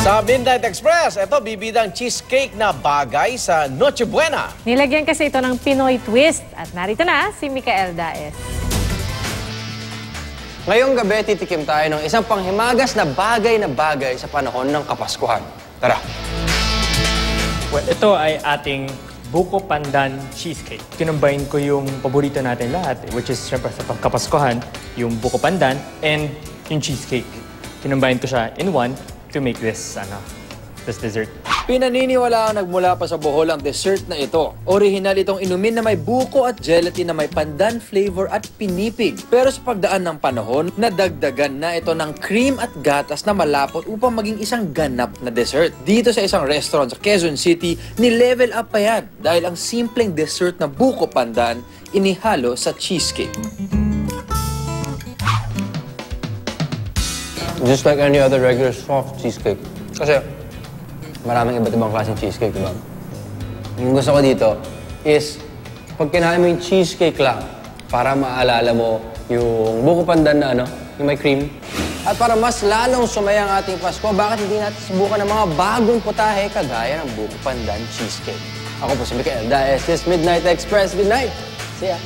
Sa Midnight Express, ito bibidang cheesecake na bagay sa Noche Buena. Nilagyan kasi ito ng Pinoy twist. At narito na si Micael Daes. Ngayong gabi, titikim tayo ng isang panghimagas na bagay sa panahon ng Kapaskuhan. Tara! Well, ito ay ating buko pandan cheesecake. Kinumbine ko yung paborito natin lahat, which is syempre sa Kapaskuhan, yung buko pandan and yung cheesecake. Kinumbine ko siya in one to make this dessert. Pinaniniwalaang nagmula pa sa Bohol ang dessert na ito. Orihinal itong inumin na may buko at gelatin na may pandan flavor at pinipig. Pero sa pagdaan ng panahon, nadagdagan na ito ng cream at gatas na malapot upang maging isang ganap na dessert. Dito sa isang restaurant sa Quezon City, ni-level up pa yan dahil ang simpleng dessert na buko pandan inihalo sa cheesecake. Just like any other regular soft cheesecake. Kasi maraming iba't ibang klaseng cheesecake, diba? Yung gusto ko dito is pag kinain mo yung cheesecake lang para maalala mo yung buko pandan na yung may cream. At para mas lalong sumaya ang ating Pasko, bakit hindi natin subukan ng mga bagong putahe kagaya ng buko pandan cheesecake? Ako po si Micael Daes, this Midnight Express. Good night! See ya!